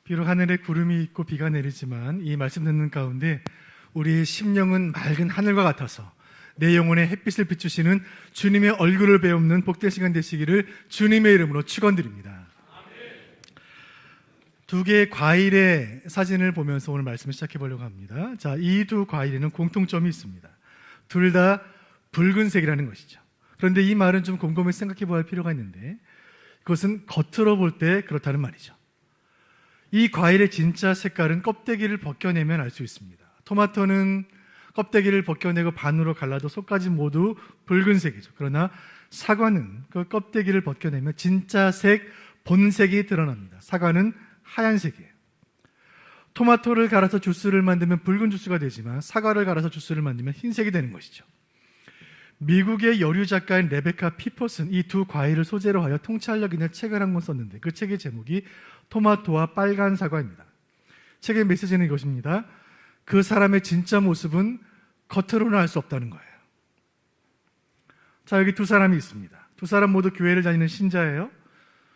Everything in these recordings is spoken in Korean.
비록 하늘에 구름이 있고 비가 내리지만 이 말씀 듣는 가운데 우리의 심령은 맑은 하늘과 같아서 내 영혼에 햇빛을 비추시는 주님의 얼굴을 배우는 복된 시간 되시기를 주님의 이름으로 축원드립니다. 두 개의 과일의 사진을 보면서 오늘 말씀을 시작해 보려고 합니다. 자, 이 두 과일에는 공통점이 있습니다. 둘 다 붉은색이라는 것이죠. 그런데 이 말은 좀 곰곰이 생각해 보아야 할 필요가 있는데 그것은 겉으로 볼 때 그렇다는 말이죠. 이 과일의 진짜 색깔은 껍데기를 벗겨내면 알 수 있습니다. 토마토는 껍데기를 벗겨내고 반으로 갈라도 속까지 모두 붉은색이죠. 그러나 사과는 그 껍데기를 벗겨내면 진짜 색, 본색이 드러납니다. 사과는 하얀색이에요. 토마토를 갈아서 주스를 만들면 붉은 주스가 되지만 사과를 갈아서 주스를 만들면 흰색이 되는 것이죠. 미국의 여류 작가인 레베카 피퍼슨 이 두 과일을 소재로 하여 통찰력 있는 책을 한 권 썼는데 그 책의 제목이 토마토와 빨간 사과입니다. 책의 메시지는 이것입니다. 그 사람의 진짜 모습은 겉으로는 알 수 없다는 거예요. 자, 여기 두 사람이 있습니다. 두 사람 모두 교회를 다니는 신자예요.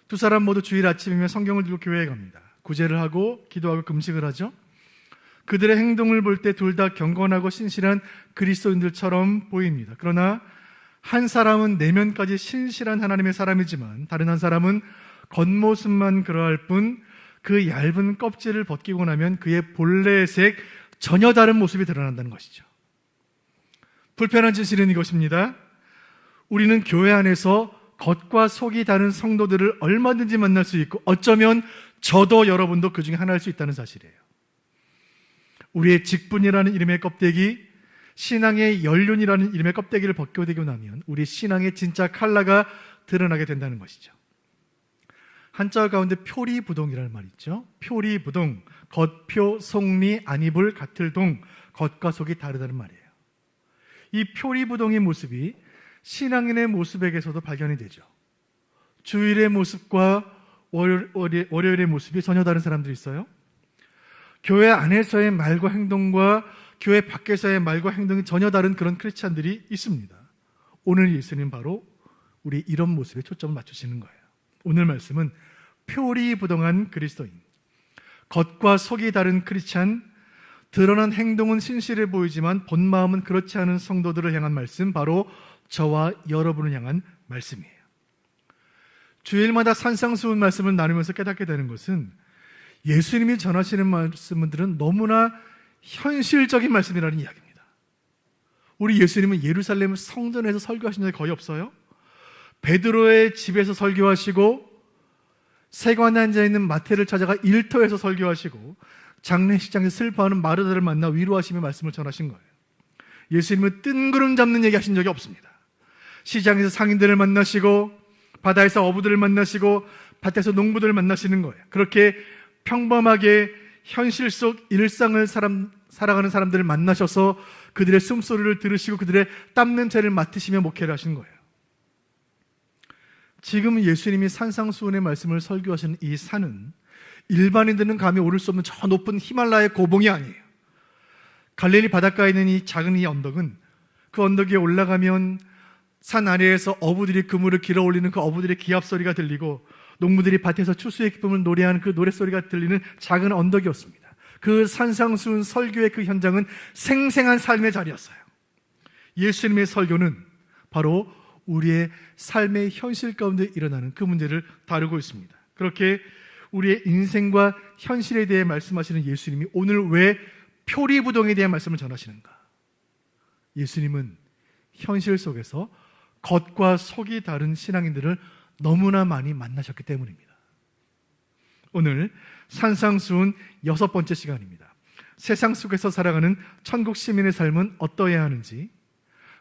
두 사람 모두 주일 아침이면 성경을 들고 교회에 갑니다. 구제를 하고 기도하고 금식을 하죠. 그들의 행동을 볼 때 둘 다 경건하고 신실한 그리스도인들처럼 보입니다. 그러나 한 사람은 내면까지 신실한 하나님의 사람이지만 다른 한 사람은 겉모습만 그러할 뿐 그 얇은 껍질을 벗기고 나면 그의 본래의 색 전혀 다른 모습이 드러난다는 것이죠. 불편한 진실은 이것입니다. 우리는 교회 안에서 겉과 속이 다른 성도들을 얼마든지 만날 수 있고 어쩌면 저도 여러분도 그 중에 하나일 수 있다는 사실이에요. 우리의 직분이라는 이름의 껍데기, 신앙의 연륜이라는 이름의 껍데기를 벗겨내고 나면 우리 신앙의 진짜 컬러가 드러나게 된다는 것이죠. 한자 가운데 표리부동이라는 말이 있죠. 표리부동, 겉표, 속리, 안이불, 같을동, 겉과 속이 다르다는 말이에요. 이 표리부동의 모습이 신앙인의 모습에게서도 발견이 되죠. 주일의 모습과 월요일의 모습이 전혀 다른 사람들이 있어요. 교회 안에서의 말과 행동과 교회 밖에서의 말과 행동이 전혀 다른 그런 크리스찬들이 있습니다. 오늘 예수님 바로 우리 이런 모습에 초점을 맞추시는 거예요. 오늘 말씀은 표리부동한 그리스도인, 겉과 속이 다른 크리스찬, 드러난 행동은 신실해 보이지만 본 마음은 그렇지 않은 성도들을 향한 말씀, 바로 저와 여러분을 향한 말씀이에요. 주일마다 산상수훈 말씀을 나누면서 깨닫게 되는 것은 예수님이 전하시는 말씀들은 너무나 현실적인 말씀이라는 이야기입니다. 우리 예수님은 예루살렘 성전에서 설교하신 적이 거의 없어요. 베드로의 집에서 설교하시고 세관에 앉아있는 마태를 찾아가 일터에서 설교하시고 장례식장에서 슬퍼하는 마르다를 만나 위로하시며 말씀을 전하신 거예요. 예수님은 뜬구름 잡는 얘기 하신 적이 없습니다. 시장에서 상인들을 만나시고 바다에서 어부들을 만나시고 밭에서 농부들을 만나시는 거예요. 그렇게 평범하게 현실 속 일상을 살아가는 사람들을 만나셔서 그들의 숨소리를 들으시고 그들의 땀 냄새를 맡으시며 목회를 하신 거예요. 지금 예수님이 산상수훈의 말씀을 설교하시는 이 산은 일반인들은 감히 오를 수 없는 저 높은 히말라야 고봉이 아니에요. 갈릴리 바닷가에 있는 이 작은 이 언덕은 그 언덕 위에 올라가면 산 아래에서 어부들이 그물을 길어 올리는 그 어부들의 기합 소리가 들리고 농부들이 밭에서 추수의 기쁨을 노래하는 그 노랫소리가 들리는 작은 언덕이었습니다. 그 산상수훈 설교의 그 현장은 생생한 삶의 자리였어요. 예수님의 설교는 바로 우리의 삶의 현실 가운데 일어나는 그 문제를 다루고 있습니다. 그렇게 우리의 인생과 현실에 대해 말씀하시는 예수님이 오늘 왜 표리부동에 대한 말씀을 전하시는가? 예수님은 현실 속에서 겉과 속이 다른 신앙인들을 너무나 많이 만나셨기 때문입니다. 오늘 산상수훈 6번째 시간입니다. 세상 속에서 살아가는 천국 시민의 삶은 어떠해야 하는지,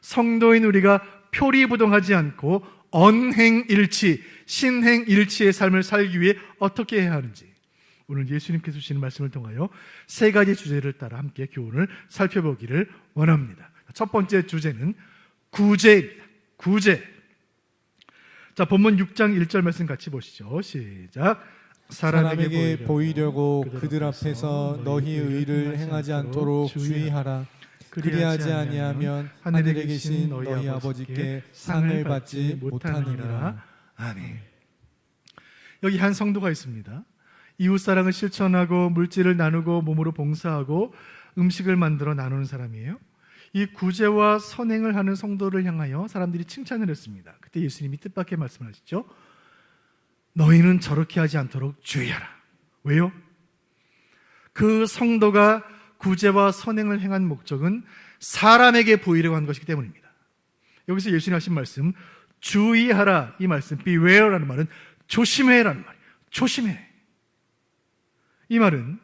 성도인 우리가 표리부동하지 않고 언행일치, 신행일치의 삶을 살기 위해 어떻게 해야 하는지 오늘 예수님께서 주시는 말씀을 통하여 세 가지 주제를 따라 함께 교훈을 살펴보기를 원합니다. 첫 번째 주제는 구제입니다. 구제. 자, 본문 6장 1절 말씀 같이 보시죠. 시작. 사람에게 보이려고 그들 앞에서 너희 의를 행하지 않도록 주의하라. 그리하지 아니하면 하늘에 계신 너희 아버지께 상을 받지 못하느니라. 아멘. 여기 한 성도가 있습니다. 이웃사랑을 실천하고 물질을 나누고 몸으로 봉사하고 음식을 만들어 나누는 사람이에요. 이 구제와 선행을 하는 성도를 향하여 사람들이 칭찬을 했습니다. 그때 예수님이 뜻밖의 말씀을 하시죠. 너희는 저렇게 하지 않도록 주의하라. 왜요? 그 성도가 구제와 선행을 행한 목적은 사람에게 보이려고 한 것이기 때문입니다. 여기서 예수님 하신 말씀, 주의하라, 이 말씀, beware라는 말은 조심해라는 말이에요. 조심해. 이 말은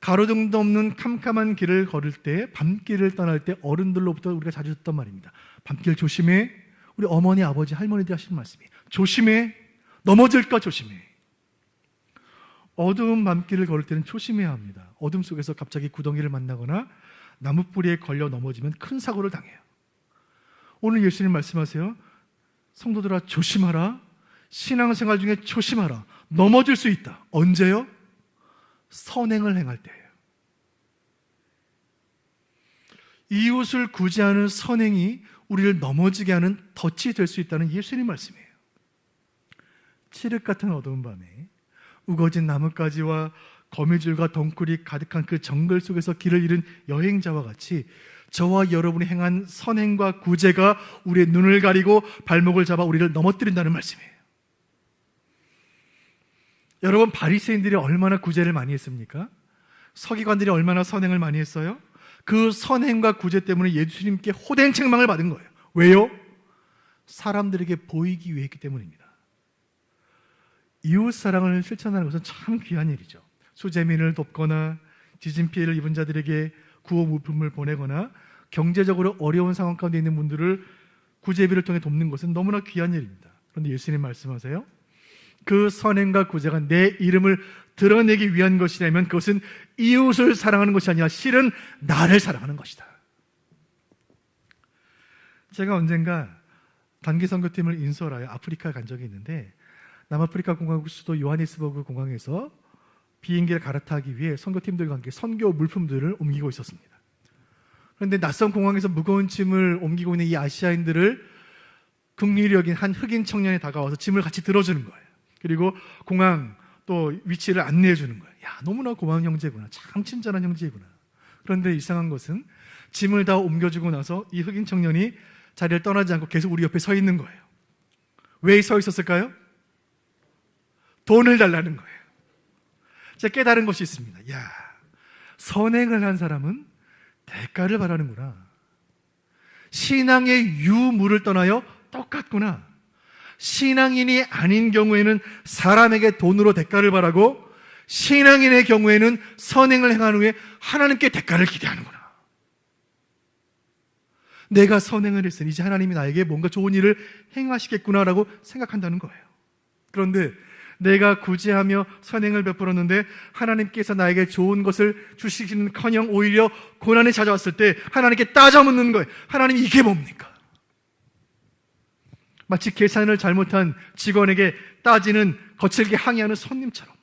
가로등도 없는 캄캄한 길을 걸을 때, 밤길을 떠날 때 어른들로부터 우리가 자주 듣던 말입니다. 밤길 조심해. 우리 어머니, 아버지, 할머니들이 하시는 말씀이에요. 조심해. 넘어질까 조심해. 어두운 밤길을 걸을 때는 조심해야 합니다. 어둠 속에서 갑자기 구덩이를 만나거나 나무뿌리에 걸려 넘어지면 큰 사고를 당해요. 오늘 예수님 말씀하세요. 성도들아 조심하라. 신앙생활 중에 조심하라. 넘어질 수 있다. 언제요? 선행을 행할 때예요. 이웃을 구제하는 선행이 우리를 넘어지게 하는 덫이 될 수 있다는 예수님 말씀이에요. 칠흑 같은 어두운 밤에 우거진 나뭇가지와 거미줄과 덩굴이 가득한 그 정글 속에서 길을 잃은 여행자와 같이 저와 여러분이 행한 선행과 구제가 우리의 눈을 가리고 발목을 잡아 우리를 넘어뜨린다는 말씀이에요. 여러분, 바리새인들이 얼마나 구제를 많이 했습니까? 서기관들이 얼마나 선행을 많이 했어요? 그 선행과 구제 때문에 예수님께 호된 책망을 받은 거예요. 왜요? 사람들에게 보이기 위해 했기 때문입니다. 이웃사랑을 실천하는 것은 참 귀한 일이죠. 수재민을 돕거나 지진 피해를 입은 자들에게 구호 물품을 보내거나 경제적으로 어려운 상황 가운데 있는 분들을 구제비를 통해 돕는 것은 너무나 귀한 일입니다. 그런데 예수님 말씀하세요. 그 선행과 구제가 내 이름을 드러내기 위한 것이라면 그것은 이웃을 사랑하는 것이 아니라 실은 나를 사랑하는 것이다. 제가 언젠가 단기 선교팀을 인솔하여 아프리카에 간 적이 있는데 남아프리카 공화국 수도 요하네스버그 공항에서 비행기를 갈아타기 위해 선교팀들과 함께 선교 물품들을 옮기고 있었습니다. 그런데 낯선 공항에서 무거운 짐을 옮기고 있는 이 아시아인들을 긍휼히 여긴 한 흑인 청년이 다가와서 짐을 같이 들어주는 거예요. 그리고 공항 또 위치를 안내해 주는 거예요. 야, 너무나 고마운 형제구나. 참 친절한 형제구나. 그런데 이상한 것은 짐을 다 옮겨주고 나서 이 흑인 청년이 자리를 떠나지 않고 계속 우리 옆에 서 있는 거예요. 왜 서 있었을까요? 돈을 달라는 거예요. 제가 깨달은 것이 있습니다. 야, 선행을 한 사람은 대가를 바라는구나. 신앙의 유무를 떠나여 똑같구나. 신앙인이 아닌 경우에는 사람에게 돈으로 대가를 바라고 신앙인의 경우에는 선행을 행한 후에 하나님께 대가를 기대하는구나. 내가 선행을 했으니 이제 하나님이 나에게 뭔가 좋은 일을 행하시겠구나라고 생각한다는 거예요. 그런데 내가 구제하며 선행을 베풀었는데 하나님께서 나에게 좋은 것을 주시기는커녕 오히려 고난이 찾아왔을 때 하나님께 따져묻는 거예요. 하나님, 이게 뭡니까? 마치 계산을 잘못한 직원에게 따지는 거칠게 항의하는 손님처럼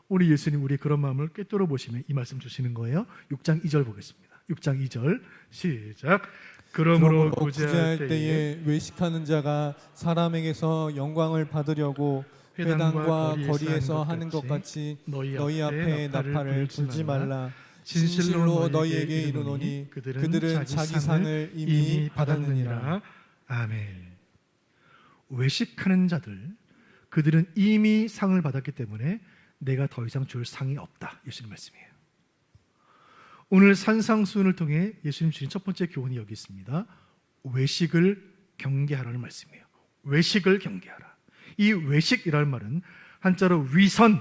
우리 예수님 우리 그런 마음을 꿰뚫어 보시면 이 말씀 주시는 거예요. 6장 2절 보겠습니다. 6장 2절 시작. 그러므로 구제할 때에 외식하는 자가 사람에게서 영광을 받으려고 회당과 거리에서 하는 것 같이 너희 앞에 나팔을 불지 말라. 진실로 너희에게 이르노니 그들은 자기 상을 이미 받았느니라. 아멘. 외식하는 자들, 그들은 이미 상을 받았기 때문에 내가 더 이상 줄 상이 없다. 예수님 말씀이에요. 오늘 산상수훈을 통해 예수님 주신 첫 번째 교훈이 여기 있습니다. 외식을 경계하라는 말씀이에요. 외식을 경계하라. 이 외식이라는 말은 한자로 위선,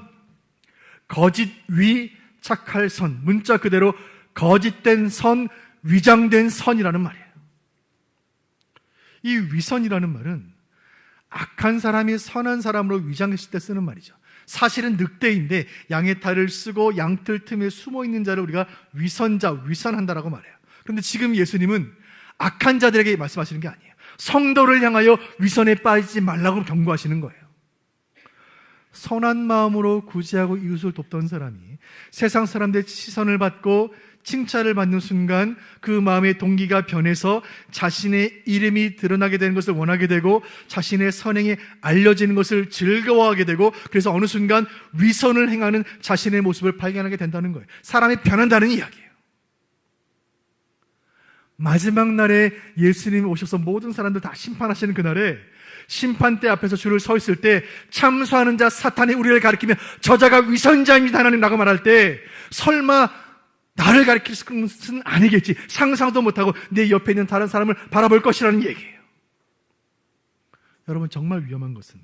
거짓 위, 착할 선, 문자 그대로 거짓된 선, 위장된 선이라는 말이에요. 이 위선이라는 말은 악한 사람이 선한 사람으로 위장했을 때 쓰는 말이죠. 사실은 늑대인데 양의 탈을 쓰고 양털 틈에 숨어있는 자를 우리가 위선자, 위선한다라고 말해요. 그런데 지금 예수님은 악한 자들에게 말씀하시는 게 아니에요. 성도를 향하여 위선에 빠지지 말라고 경고하시는 거예요. 선한 마음으로 구제하고 이웃을 돕던 사람이 세상 사람들의 시선을 받고 칭찬을 받는 순간 그 마음의 동기가 변해서 자신의 이름이 드러나게 되는 것을 원하게 되고 자신의 선행이 알려지는 것을 즐거워하게 되고 그래서 어느 순간 위선을 행하는 자신의 모습을 발견하게 된다는 거예요. 사람이 변한다는 이야기예요. 마지막 날에 예수님이 오셔서 모든 사람들 다 심판하시는 그날에 심판대 앞에서 줄을 서 있을 때 참수하는 자 사탄이 우리를 가리키며 저자가 위선자입니다 하나님라고 말할 때 설마 나를 가리킬 것은 아니겠지, 상상도 못하고 내 옆에 있는 다른 사람을 바라볼 것이라는 얘기예요. 여러분, 정말 위험한 것은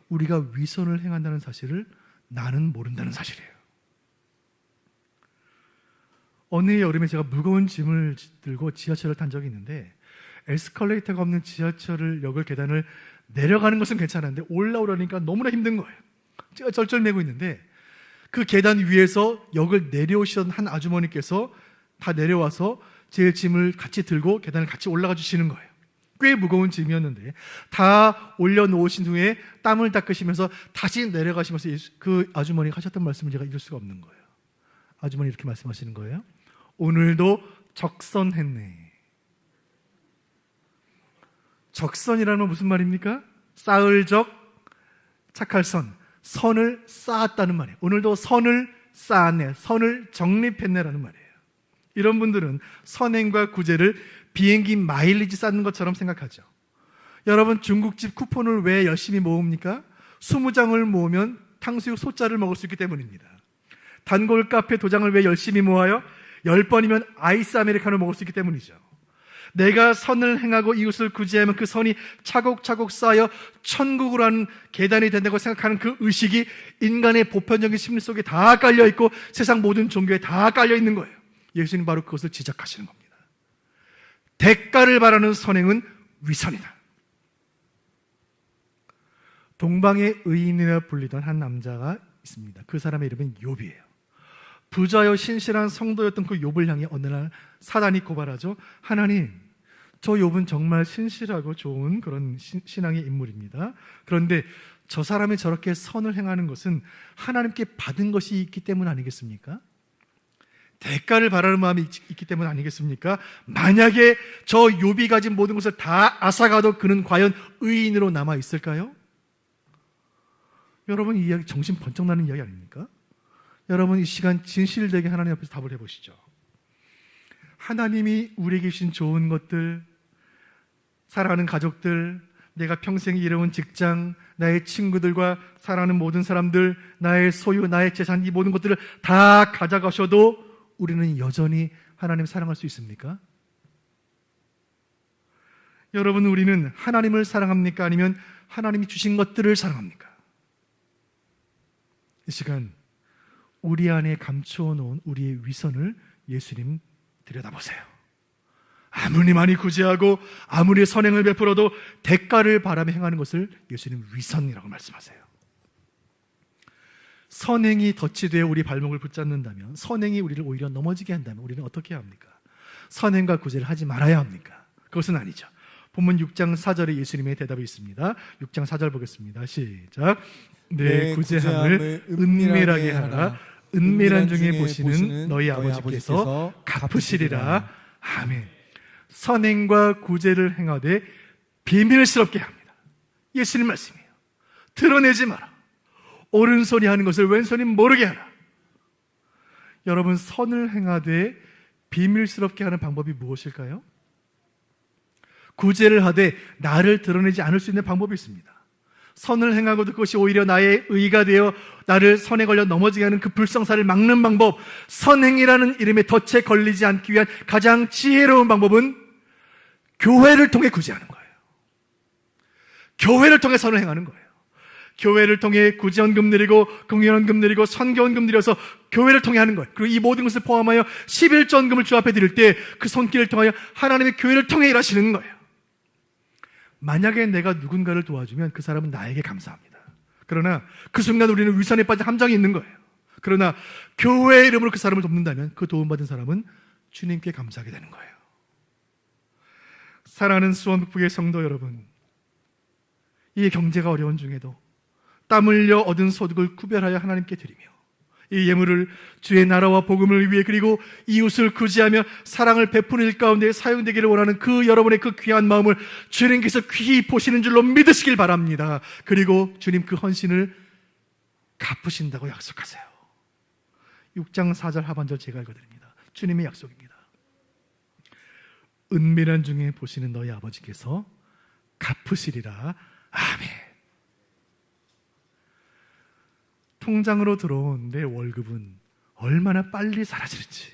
우리가 위선을 행한다는 사실을 나는 모른다는 사실이에요. 어느 여름에 제가 무거운 짐을 들고 지하철을 탄 적이 있는데 에스컬레이터가 없는 지하철을 역을 계단을 내려가는 것은 괜찮았는데 올라오려니까 너무나 힘든 거예요. 제가 쩔쩔매고 있는데 그 계단 위에서 역을 내려오시던 한 아주머니께서 다 내려와서 제 짐을 같이 들고 계단을 같이 올라가 주시는 거예요. 꽤 무거운 짐이었는데 다 올려놓으신 후에 땀을 닦으시면서 다시 내려가시면서 그 아주머니가 하셨던 말씀을 제가 잊을 수가 없는 거예요. 아주머니 이렇게 말씀하시는 거예요. 오늘도 적선했네. 적선이라는 건 무슨 말입니까? 쌓을 적, 착할 선, 선을 쌓았다는 말이에요. 오늘도 선을 쌓았네, 선을 정립했네라는 말이에요. 이런 분들은 선행과 구제를 비행기 마일리지 쌓는 것처럼 생각하죠. 여러분, 중국집 쿠폰을 왜 열심히 모읍니까? 20장을 모으면 탕수육 소자를 먹을 수 있기 때문입니다. 단골 카페 도장을 왜 열심히 모아요? 10번이면 아이스 아메리카노를 먹을 수 있기 때문이죠. 내가 선을 행하고 이웃을 구제하면 그 선이 차곡차곡 쌓여 천국으로 하는 계단이 된다고 생각하는 그 의식이 인간의 보편적인 심리 속에 다 깔려있고 세상 모든 종교에 다 깔려있는 거예요. 예수님 바로 그것을 지적하시는 겁니다. 대가를 바라는 선행은 위선이다. 동방의 의인이라 불리던 한 남자가 있습니다. 그 사람의 이름은 욥이에요. 부자여 신실한 성도였던 그 욥을 향해 어느 날 사단이 고발하죠. 하나님, 저 욥은 정말 신실하고 좋은 그런 신앙의 인물입니다. 그런데 저 사람이 저렇게 선을 행하는 것은 하나님께 받은 것이 있기 때문 아니겠습니까? 대가를 바라는 마음이 있기 때문 아니겠습니까? 만약에 저 욥이 가진 모든 것을 다 앗아가도 그는 과연 의인으로 남아 있을까요? 여러분, 이 이야기 정신 번쩍 나는 이야기 아닙니까? 여러분, 이 시간 진실되게 하나님 앞에서 답을 해보시죠. 하나님이 우리에게 주신 좋은 것들, 사랑하는 가족들, 내가 평생 일해온 직장, 나의 친구들과 사랑하는 모든 사람들, 나의 소유, 나의 재산, 이 모든 것들을 다 가져가셔도 우리는 여전히 하나님을 사랑할 수 있습니까? 여러분, 우리는 하나님을 사랑합니까? 아니면 하나님이 주신 것들을 사랑합니까? 이 시간 우리 안에 감추어 놓은 우리의 위선을 예수님 들여다보세요. 아무리 많이 구제하고 아무리 선행을 베풀어도 대가를 바라며 행하는 것을 예수님 위선이라고 말씀하세요. 선행이 덫이 되어 우리 발목을 붙잡는다면, 선행이 우리를 오히려 넘어지게 한다면 우리는 어떻게 해야 합니까? 선행과 구제를 하지 말아야 합니까? 그것은 아니죠. 본문 6장 4절에 예수님의 대답이 있습니다. 6장 4절 보겠습니다. 시작. 내 구제함을 은밀하게 하라. 은밀한 중에 보시는 너희 아버지께서 갚으시리라. 아멘. 선행과 구제를 행하되 비밀스럽게 합니다. 예수님 말씀이에요. 드러내지 마라. 오른손이 하는 것을 왼손이 모르게 하라. 여러분, 선을 행하되 비밀스럽게 하는 방법이 무엇일까요? 구제를 하되 나를 드러내지 않을 수 있는 방법이 있습니다. 선을 행하고도 그것이 오히려 나의 의가 되어 나를 선에 걸려 넘어지게 하는 그 불성사를 막는 방법, 선행이라는 이름의 덫에 걸리지 않기 위한 가장 지혜로운 방법은 교회를 통해 구제하는 거예요. 교회를 통해 선을 행하는 거예요. 교회를 통해 구제헌금 드리고 공연헌금 드리고 선교헌금 드려서 교회를 통해 하는 거예요. 그리고 이 모든 것을 포함하여 11조헌금을 주 앞에 드릴 때 그 손길을 통하여 하나님의 교회를 통해 일하시는 거예요. 만약에 내가 누군가를 도와주면 그 사람은 나에게 감사합니다. 그러나 그 순간 우리는 위선에 빠진 함정이 있는 거예요. 그러나 교회의 이름으로 그 사람을 돕는다면 그 도움받은 사람은 주님께 감사하게 되는 거예요. 사랑하는 수원북부의 성도 여러분, 이 경제가 어려운 중에도 땀 흘려 얻은 소득을 구별하여 하나님께 드리며 이 예물을 주의 나라와 복음을 위해 그리고 이웃을 구제하며 사랑을 베푸는 일 가운데 사용되기를 원하는 그 여러분의 그 귀한 마음을 주님께서 귀히 보시는 줄로 믿으시길 바랍니다. 그리고 주님 그 헌신을 갚으신다고 약속하세요. 6장 4절 하반절 제가 읽어드립니다. 주님의 약속입니다. 은밀한 중에 보시는 너희 아버지께서 갚으시리라. 아멘. 통장으로 들어온 내 월급은 얼마나 빨리 사라지는지,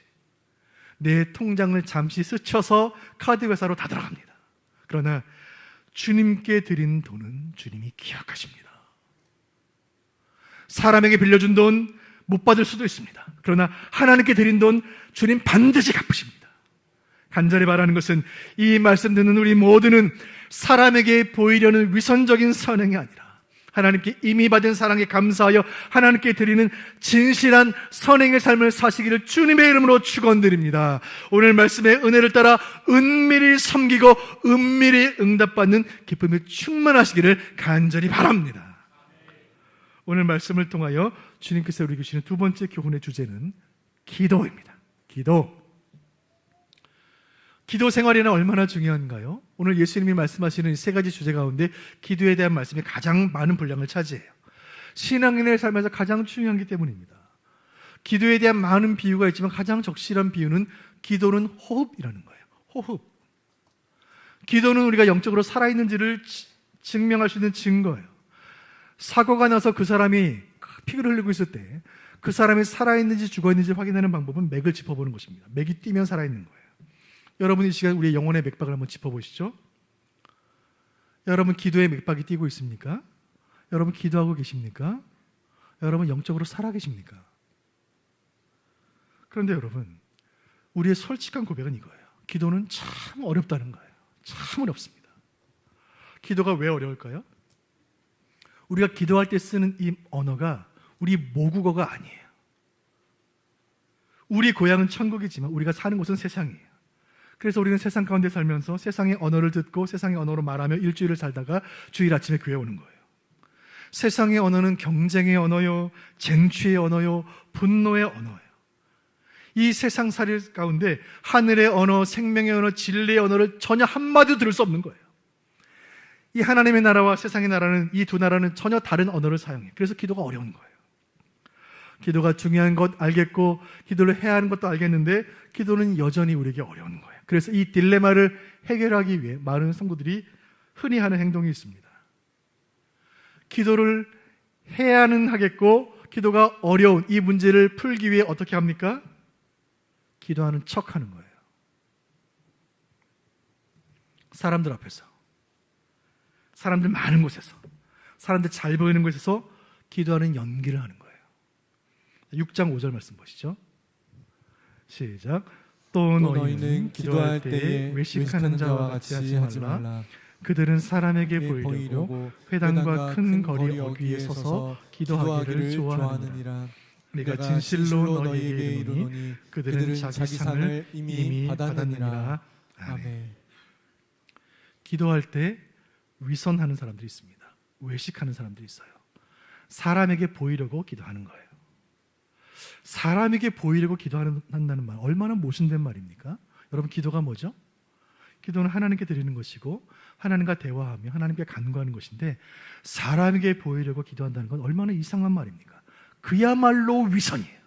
내 통장을 잠시 스쳐서 카드 회사로 다 들어갑니다. 그러나 주님께 드린 돈은 주님이 기억하십니다. 사람에게 빌려준 돈 못 받을 수도 있습니다. 그러나 하나님께 드린 돈 주님 반드시 갚으십니다. 간절히 바라는 것은 이 말씀 듣는 우리 모두는 사람에게 보이려는 위선적인 선행이 아니라 하나님께 이미 받은 사랑에 감사하여 하나님께 드리는 진실한 선행의 삶을 사시기를 주님의 이름으로 축원드립니다. 오늘 말씀의 은혜를 따라 은밀히 섬기고 은밀히 응답받는 기쁨이 충만하시기를 간절히 바랍니다. 오늘 말씀을 통하여 주님께서 우리 주시는 두 번째 교훈의 주제는 기도입니다. 기도 생활이나 얼마나 중요한가요? 오늘 예수님이 말씀하시는 이 세 가지 주제 가운데 기도에 대한 말씀이 가장 많은 분량을 차지해요. 신앙인의 삶에서 가장 중요하기 때문입니다. 기도에 대한 많은 비유가 있지만 가장 적실한 비유는 기도는 호흡이라는 거예요. 호흡. 기도는 우리가 영적으로 살아있는지를 증명할 수 있는 증거예요. 사고가 나서 그 사람이 피를 흘리고 있을 때 그 사람이 살아있는지 죽어있는지 확인하는 방법은 맥을 짚어보는 것입니다. 맥이 뛰면 살아있는 거예요. 여러분 이 시간 우리의 영혼의 맥박을 한번 짚어보시죠. 여러분 기도의 맥박이 뛰고 있습니까? 여러분 기도하고 계십니까? 여러분 영적으로 살아계십니까? 그런데 여러분 우리의 솔직한 고백은 이거예요. 기도는 참 어렵다는 거예요. 참 어렵습니다. 기도가 왜 어려울까요? 우리가 기도할 때 쓰는 이 언어가 우리 모국어가 아니에요. 우리 고향은 천국이지만 우리가 사는 곳은 세상이에요. 그래서 우리는 세상 가운데 살면서 세상의 언어를 듣고 세상의 언어로 말하며 일주일을 살다가 주일 아침에 교회 오는 거예요. 세상의 언어는 경쟁의 언어요, 쟁취의 언어요, 분노의 언어예요. 이 세상살이 가운데 하늘의 언어, 생명의 언어, 진리의 언어를 전혀 한마디도 들을 수 없는 거예요. 이 하나님의 나라와 세상의 나라는 이 두 나라는 전혀 다른 언어를 사용해요. 그래서 기도가 어려운 거예요. 기도가 중요한 것 알겠고 기도를 해야 하는 것도 알겠는데 기도는 여전히 우리에게 어려운 거예요. 그래서 이 딜레마를 해결하기 위해 많은 성도들이 흔히 하는 행동이 있습니다. 기도를 해야는 하겠고 기도가 어려운 이 문제를 풀기 위해 어떻게 합니까? 기도하는 척하는 거예요. 사람들 앞에서, 사람들 많은 곳에서, 사람들 잘 보이는 곳에서 기도하는 연기를 하는 거예요. 6장 5절 말씀 보시죠. 시작. 또 너희는 기도할 때에 외식하는 자와 같이 하지 말라. 그들은 사람에게 보이려고 회당과 큰 거리 어귀에 서서 기도하기를 좋아하느니라. 내가 진실로 너희에게 이르노니 그들은 자기 상을 이미 받았느니라. 아멘. 기도할 때 위선하는 사람들이 있습니다. 외식하는 사람들이 있어요. 사람에게 보이려고 기도하는 거예요. 사람에게 보이려고 기도한다는 말 얼마나 모순된 말입니까? 여러분 기도가 뭐죠? 기도는 하나님께 드리는 것이고 하나님과 대화하며 하나님께 간구하는 것인데 사람에게 보이려고 기도한다는 건 얼마나 이상한 말입니까? 그야말로 위선이에요.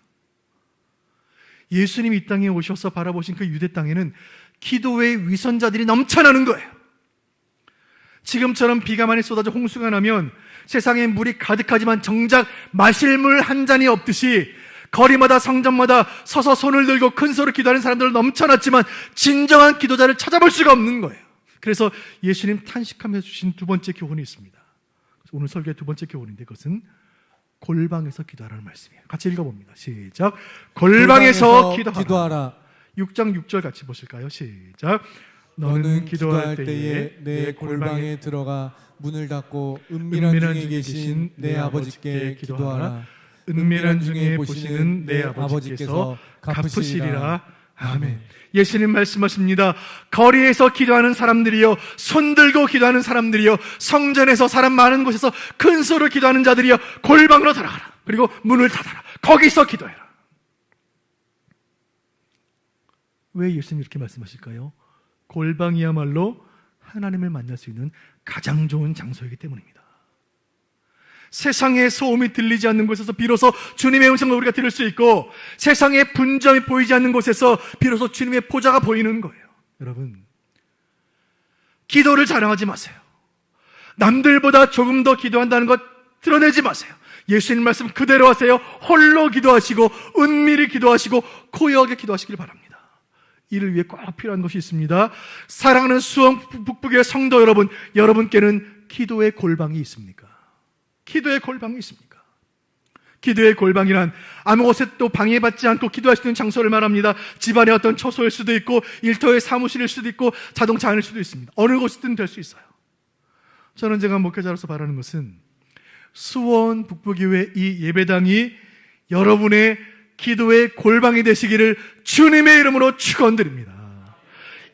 예수님이 이 땅에 오셔서 바라보신 그 유대 땅에는 기도의 위선자들이 넘쳐나는 거예요. 지금처럼 비가 많이 쏟아져 홍수가 나면 세상에 물이 가득하지만 정작 마실 물 한 잔이 없듯이 거리마다 성전마다 서서 손을 들고 큰 소리로 기도하는 사람들은 넘쳐났지만 진정한 기도자를 찾아볼 수가 없는 거예요. 그래서 예수님 탄식하면서 주신 두 번째 교훈이 있습니다. 오늘 설교의 두 번째 교훈인데 그것은 골방에서 기도하라는 말씀이에요. 같이 읽어봅니다. 시작. 골방에서 기도하라. 6장 6절 같이 보실까요? 시작. 너는 기도할 때에 내 골방에 들어가 문을 닫고 은밀한 중에 계신 내 아버지께 기도하라. 은밀한 중에 보시는 내 아버지께서 갚으시리라. 아멘. 예수님 말씀하십니다. 거리에서 기도하는 사람들이요, 손들고 기도하는 사람들이요, 성전에서 사람 많은 곳에서 큰 소리로 기도하는 자들이요, 골방으로 들어가라. 그리고 문을 닫아라. 거기서 기도해라. 왜 예수님 이렇게 말씀하실까요? 골방이야말로 하나님을 만날 수 있는 가장 좋은 장소이기 때문입니다. 세상의 소음이 들리지 않는 곳에서 비로소 주님의 음성을 우리가 들을 수 있고, 세상의 분점이 보이지 않는 곳에서 비로소 주님의 보좌가 보이는 거예요. 여러분, 기도를 자랑하지 마세요. 남들보다 조금 더 기도한다는 것 드러내지 마세요. 예수님 말씀 그대로 하세요. 홀로 기도하시고 은밀히 기도하시고 고요하게 기도하시길 바랍니다. 이를 위해 꼭 필요한 것이 있습니다. 사랑하는 수원 북부교회 성도 여러분, 여러분께는 기도의 골방이 있습니까? 기도의 골방이 있습니까? 기도의 골방이란 아무 곳에 또 방해받지 않고 기도할 수 있는 장소를 말합니다. 집안의 어떤 처소일 수도 있고, 일터의 사무실일 수도 있고, 자동차 안일 수도 있습니다. 어느 곳이든 될 수 있어요. 저는 제가 목회자로서 바라는 것은 수원 북부교회 이 예배당이 여러분의 기도의 골방이 되시기를 주님의 이름으로 축원드립니다.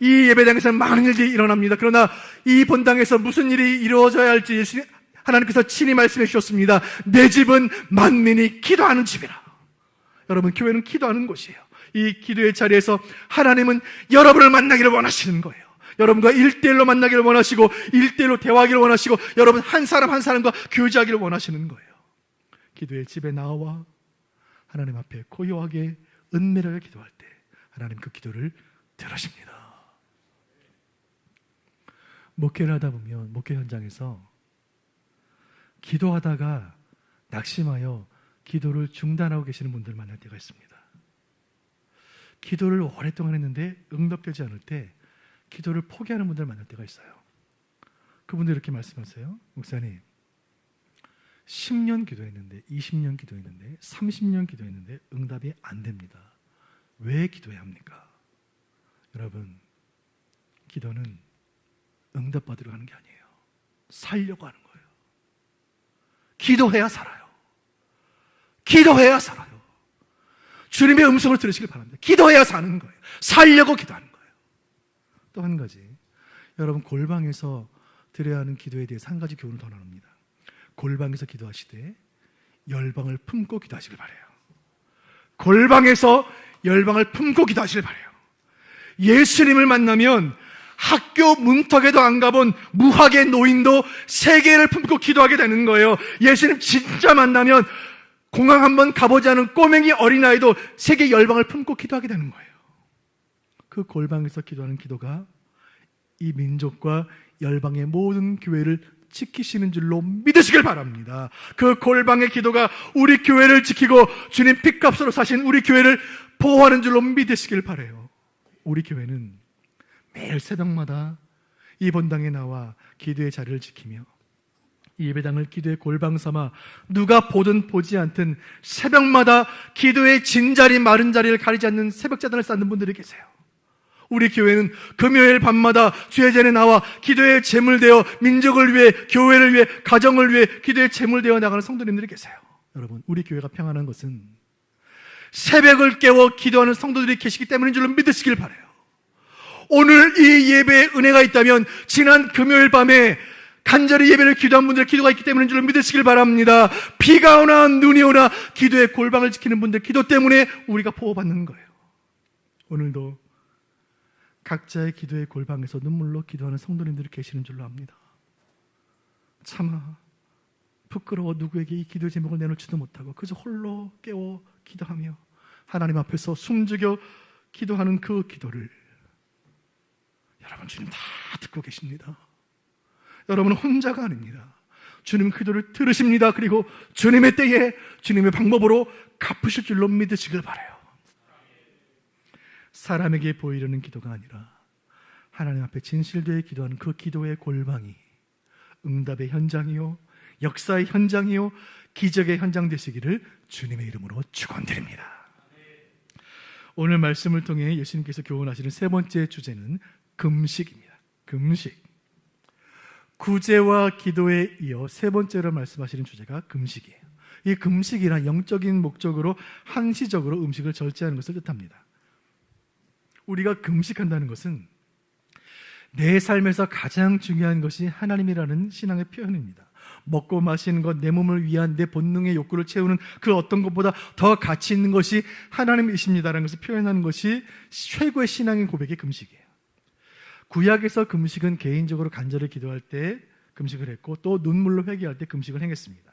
이 예배당에서는 많은 일들이 일어납니다. 그러나 이 본당에서 무슨 일이 이루어져야 할지 하나님께서 친히 말씀해 주셨습니다. 내 집은 만민이 기도하는 집이라. 여러분, 교회는 기도하는 곳이에요. 이 기도의 자리에서 하나님은 여러분을 만나기를 원하시는 거예요. 여러분과 1대1로 만나기를 원하시고, 1대1로 대화하기를 원하시고, 여러분 한 사람 한 사람과 교제하기를 원하시는 거예요. 기도의 집에 나와 하나님 앞에 고요하게 은밀하게 기도할 때 하나님 그 기도를 들으십니다. 목회를 하다 보면 목회 현장에서 기도하다가 낙심하여 기도를 중단하고 계시는 분들 만날 때가 있습니다. 기도를 오랫동안 했는데 응답되지 않을 때 기도를 포기하는 분들 만날 때가 있어요. 그분들 이렇게 말씀하세요. 목사님, 10년 기도했는데, 20년 기도했는데, 30년 기도했는데 응답이 안 됩니다. 왜 기도해야 합니까? 여러분, 기도는 응답받으려 하는 게 아니에요. 살려고 하는 거예요. 기도해야 살아요. 기도해야 살아요. 주님의 음성을 들으시길 바랍니다. 기도해야 사는 거예요. 살려고 기도하는 거예요. 또 한 가지, 여러분 골방에서 드려야 하는 기도에 대해서 한 가지 교훈을 더 나눕니다. 골방에서 기도하시되 열방을 품고 기도하시길 바라요. 골방에서 열방을 품고 기도하시길 바라요. 예수님을 만나면 학교 문턱에도 안 가본 무학의 노인도 세계를 품고 기도하게 되는 거예요. 예수님 진짜 만나면 공항 한번 가보지 않은 꼬맹이 어린아이도 세계 열방을 품고 기도하게 되는 거예요. 그 골방에서 기도하는 기도가 이 민족과 열방의 모든 교회를 지키시는 줄로 믿으시길 바랍니다. 그 골방의 기도가 우리 교회를 지키고 주님 핏값으로 사신 우리 교회를 보호하는 줄로 믿으시길 바라요. 우리 교회는 매일 새벽마다 이 본당에 나와 기도의 자리를 지키며 이 예배당을 기도의 골방 삼아 누가 보든 보지 않든 새벽마다 기도의 진자리 마른 자리를 가리지 않는 새벽자단을 쌓는 분들이 계세요. 우리 교회는 금요일 밤마다 주의 전에 나와 기도의 제물 되어 민족을 위해, 교회를 위해, 가정을 위해 기도의 제물 되어 나가는 성도님들이 계세요. 여러분, 우리 교회가 평안한 것은 새벽을 깨워 기도하는 성도들이 계시기 때문인 줄로 믿으시길 바라요. 오늘 이 예배에 은혜가 있다면 지난 금요일 밤에 간절히 예배를 기도한 분들의 기도가 있기 때문인 줄로 믿으시길 바랍니다. 비가 오나 눈이 오나 기도의 골방을 지키는 분들 기도 때문에 우리가 보호받는 거예요. 오늘도 각자의 기도의 골방에서 눈물로 기도하는 성도님들이 계시는 줄로 압니다. 차마 부끄러워 누구에게 이 기도 제목을 내놓지도 못하고 그저 홀로 깨워 기도하며 하나님 앞에서 숨죽여 기도하는 그 기도를 여러분, 주님 다 듣고 계십니다. 여러분은 혼자가 아닙니다. 주님 기도를 들으십니다. 그리고 주님의 때에 주님의 방법으로 갚으실 줄로 믿으시길 바라요. 사람에게 보이려는 기도가 아니라 하나님 앞에 진실되어 기도하는 그 기도의 골방이 응답의 현장이요, 역사의 현장이요, 기적의 현장 되시기를 주님의 이름으로 축원드립니다. 오늘 말씀을 통해 예수님께서 교훈하시는 세 번째 주제는 금식입니다. 금식. 구제와 기도에 이어 세 번째로 말씀하시는 주제가 금식이에요. 이 금식이란 영적인 목적으로 한시적으로 음식을 절제하는 것을 뜻합니다. 우리가 금식한다는 것은 내 삶에서 가장 중요한 것이 하나님이라는 신앙의 표현입니다. 먹고 마시는 것, 내 몸을 위한 내 본능의 욕구를 채우는 그 어떤 것보다 더 가치 있는 것이 하나님이십니다라는 것을 표현하는 것이 최고의 신앙의 고백의 금식이에요. 구약에서 금식은 개인적으로 간절히 기도할 때 금식을 했고, 또 눈물로 회개할 때 금식을 행했습니다.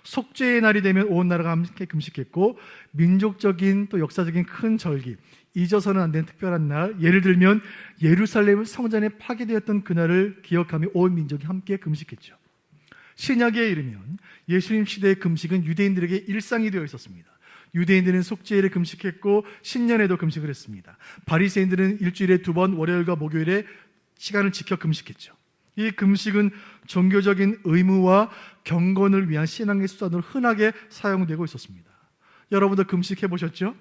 속죄의 날이 되면 온 나라가 함께 금식했고, 민족적인 또 역사적인 큰 절기, 잊어서는 안 되는 특별한 날, 예를 들면 예루살렘 성전에 파괴되었던 그날을 기억하며 온 민족이 함께 금식했죠. 신약에 이르면 예수님 시대의 금식은 유대인들에게 일상이 되어 있었습니다. 유대인들은 속죄일에 금식했고 신년에도 금식을 했습니다. 바리새인들은 일주일에 2번 월요일과 목요일에 시간을 지켜 금식했죠. 이 금식은 종교적인 의무와 경건을 위한 신앙의 수단으로 흔하게 사용되고 있었습니다. 여러분도 금식해 보셨죠?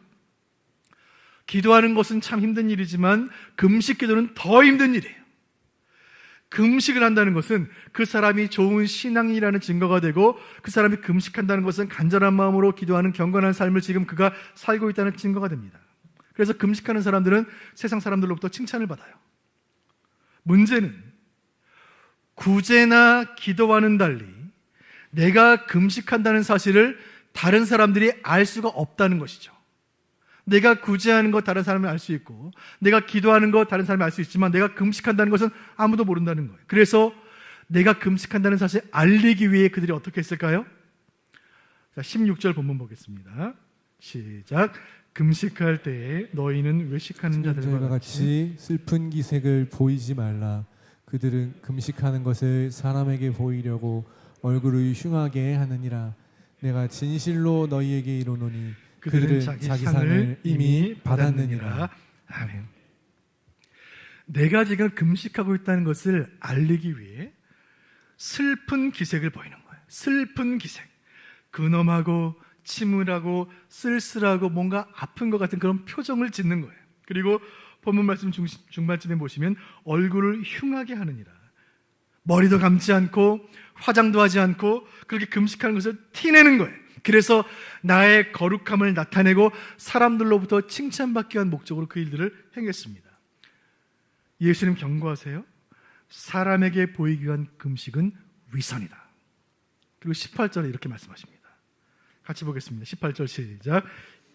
기도하는 것은 참 힘든 일이지만 금식 기도는 더 힘든 일이에요. 금식을 한다는 것은 그 사람이 좋은 신앙이라는 증거가 되고, 그 사람이 금식한다는 것은 간절한 마음으로 기도하는 경건한 삶을 지금 그가 살고 있다는 증거가 됩니다. 그래서 금식하는 사람들은 세상 사람들로부터 칭찬을 받아요. 문제는 구제나 기도와는 달리 내가 금식한다는 사실을 다른 사람들이 알 수가 없다는 것이죠. 내가 구제하는 것 다른 사람이 알 수 있고, 내가 기도하는 것 다른 사람이 알 수 있지만 내가 금식한다는 것은 아무도 모른다는 거예요. 그래서 내가 금식한다는 사실을 알리기 위해 그들이 어떻게 했을까요? 자, 16절 본문 보겠습니다. 시작. 금식할 때에 너희는 외식하는 자들과 같이 슬픈 기색을 보이지 말라. 그들은 금식하는 것을 사람에게 보이려고 얼굴을 흉하게 하느니라. 내가 진실로 너희에게 이르노니 그들은 자기 상을 이미 받았느니라. 아멘. 내가 지금 금식하고 있다는 것을 알리기 위해 슬픈 기색을 보이는 거예요. 슬픈 기색. 근엄하고 침울하고 쓸쓸하고 뭔가 아픈 것 같은 그런 표정을 짓는 거예요. 그리고 본문 말씀 중반쯤에 보시면 얼굴을 흉하게 하느니라. 머리도 감지 않고 화장도 하지 않고 그렇게 금식하는 것을 티내는 거예요. 그래서 나의 거룩함을 나타내고 사람들로부터 칭찬받기 위한 목적으로 그 일들을 행했습니다. 예수님 경고하세요. 사람에게 보이기 위한 금식은 위선이다. 그리고 18절에 이렇게 말씀하십니다. 같이 보겠습니다. 18절 시작.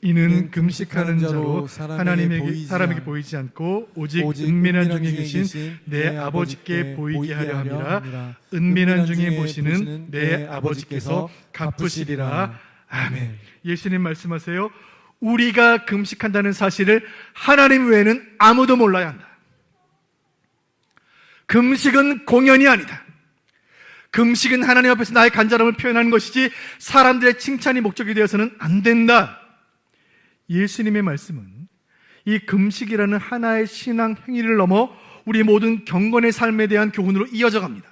이는 금식하는 자로 사람에게 보이지 않고 오직 은밀한 중에 계신 내 아버지께 보이게 하려 함이라. 은밀한 중에 보시는 내 아버지께서 갚으시리라. 아멘. 예수님 말씀하세요. 우리가 금식한다는 사실을 하나님 외에는 아무도 몰라야 한다. 금식은 공연이 아니다. 금식은 하나님 앞에서 나의 간절함을 표현하는 것이지 사람들의 칭찬이 목적이 되어서는 안 된다. 예수님의 말씀은 이 금식이라는 하나의 신앙 행위를 넘어 우리 모든 경건의 삶에 대한 교훈으로 이어져 갑니다.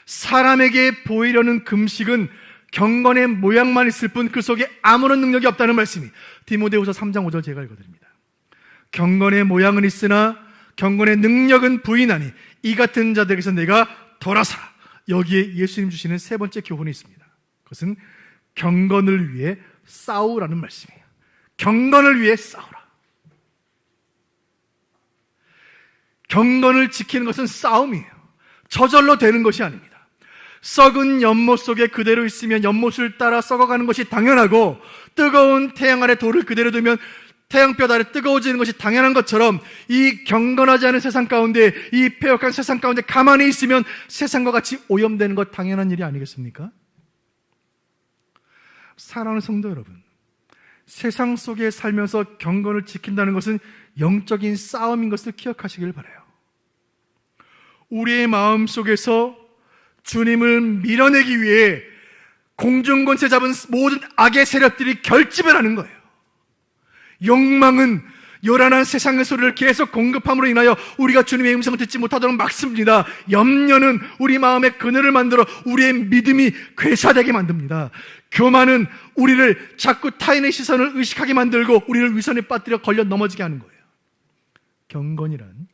사람에게 보이려는 금식은 경건의 모양만 있을 뿐 그 속에 아무런 능력이 없다는 말씀이 디모데후서 3장 5절 제가 읽어드립니다. 경건의 모양은 있으나 경건의 능력은 부인하니 이 같은 자들에게서 내가 돌아서라. 여기에 예수님 주시는 세 번째 교훈이 있습니다. 그것은 경건을 위해 싸우라는 말씀이에요. 경건을 위해 싸우라. 경건을 지키는 것은 싸움이에요. 저절로 되는 것이 아닙니다. 썩은 연못 속에 그대로 있으면 연못을 따라 썩어가는 것이 당연하고, 뜨거운 태양 아래 돌을 그대로 두면 태양볕 아래 뜨거워지는 것이 당연한 것처럼 이 경건하지 않은 세상 가운데, 이 폐역한 세상 가운데 가만히 있으면 세상과 같이 오염되는 것 당연한 일이 아니겠습니까? 사랑하는 성도 여러분, 세상 속에 살면서 경건을 지킨다는 것은 영적인 싸움인 것을 기억하시길 바라요. 우리의 마음 속에서 주님을 밀어내기 위해 공중권세 잡은 모든 악의 세력들이 결집을 하는 거예요. 욕망은 요란한 세상의 소리를 계속 공급함으로 인하여 우리가 주님의 음성을 듣지 못하도록 막습니다. 염려는 우리 마음에 그늘을 만들어 우리의 믿음이 괴사되게 만듭니다. 교만은 우리를 자꾸 타인의 시선을 의식하게 만들고 우리를 위선에 빠뜨려 걸려 넘어지게 하는 거예요. 경건이란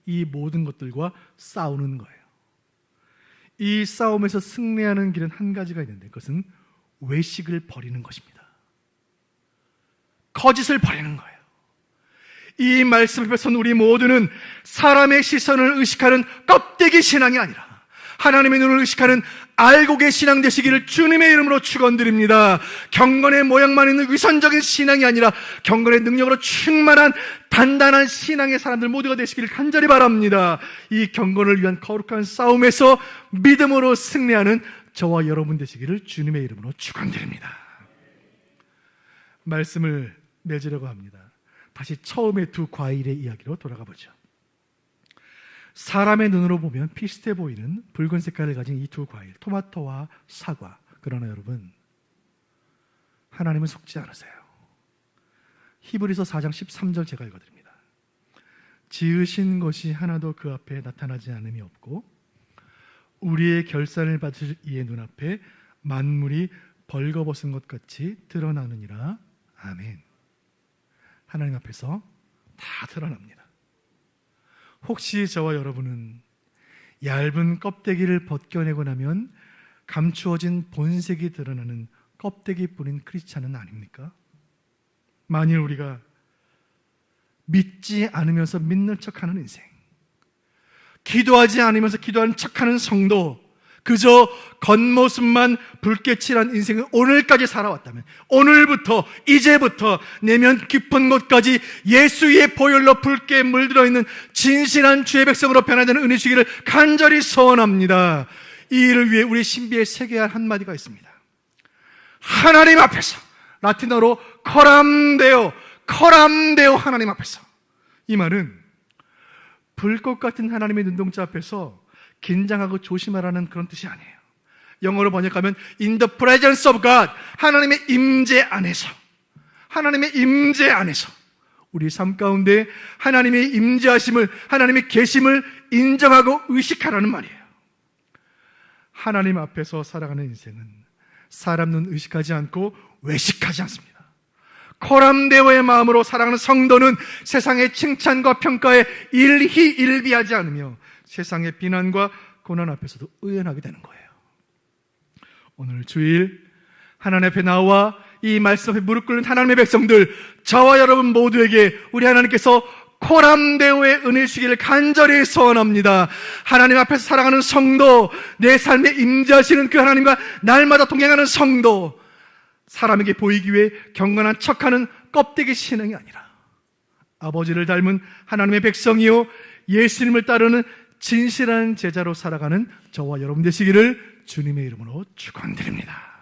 이 모든 것들과 싸우는 거예요. 이 싸움에서 승리하는 길은 한 가지가 있는데, 그것은 외식을 버리는 것입니다. 거짓을 버리는 거예요. 이 말씀 앞에 선 우리 모두는 사람의 시선을 의식하는 껍데기 신앙이 아니라 하나님의 눈을 의식하는 알곡의 신앙 되시기를 주님의 이름으로 축원드립니다. 경건의 모양만 있는 위선적인 신앙이 아니라 경건의 능력으로 충만한 단단한 신앙의 사람들 모두가 되시기를 간절히 바랍니다. 이 경건을 위한 거룩한 싸움에서 믿음으로 승리하는 저와 여러분 되시기를 주님의 이름으로 축원드립니다. 말씀을 맺으려고 합니다. 다시 처음의 두 과일의 이야기로 돌아가 보죠. 사람의 눈으로 보면 비슷해 보이는 붉은 색깔을 가진 이 두 과일, 토마토와 사과. 그러나 여러분, 하나님은 속지 않으세요. 히브리서 4장 13절 제가 읽어드립니다. 지으신 것이 하나도 그 앞에 나타나지 않음이 없고 우리의 결산을 받을 이의 눈앞에 만물이 벌거벗은 것 같이 드러나느니라. 아멘. 하나님 앞에서 다 드러납니다. 혹시 저와 여러분은 얇은 껍데기를 벗겨내고 나면 감추어진 본색이 드러나는 껍데기뿐인 크리스찬은 아닙니까? 만일 우리가 믿지 않으면서 믿는 척하는 인생, 기도하지 않으면서 기도하는 척하는 성도, 그저 겉모습만 붉게 칠한 인생을 오늘까지 살아왔다면, 오늘부터 이제부터 내면 깊은 곳까지 예수의 보혈로 붉게 물들어 있는 진실한 주의 백성으로 변화되는 은혜 주기를 간절히 소원합니다. 이 일을 위해 우리 신비에 새겨야 할 한마디가 있습니다. 하나님 앞에서, 라틴어로 커람데오 하나님 앞에서. 이 말은 불꽃 같은 하나님의 눈동자 앞에서 긴장하고 조심하라는 그런 뜻이 아니에요. 영어로 번역하면 in the presence of God, 하나님의 임재 안에서, 하나님의 임재 안에서 우리 삶 가운데 하나님의 임재하심을, 하나님의 계심을 인정하고 의식하라는 말이에요. 하나님 앞에서 살아가는 인생은 사람 눈 의식하지 않고 외식하지 않습니다. 코람데오의 마음으로 살아가는 성도는 세상의 칭찬과 평가에 일희일비하지 않으며 세상의 비난과 고난 앞에서도 의연하게 되는 거예요. 오늘 주일 하나님 앞에 나와 이 말씀 앞에 무릎 꿇는 하나님의 백성들, 저와 여러분 모두에게 우리 하나님께서 코람데오의 은혜 주시기를 간절히 소원합니다. 하나님 앞에서 살아가는 성도, 내 삶에 임재하시는 그 하나님과 날마다 동행하는 성도, 사람에게 보이기 위해 경건한 척하는 껍데기 신앙이 아니라 아버지를 닮은 하나님의 백성이요 예수님을 따르는 진실한 제자로 살아가는 저와 여러분 되시기를 주님의 이름으로 축원드립니다.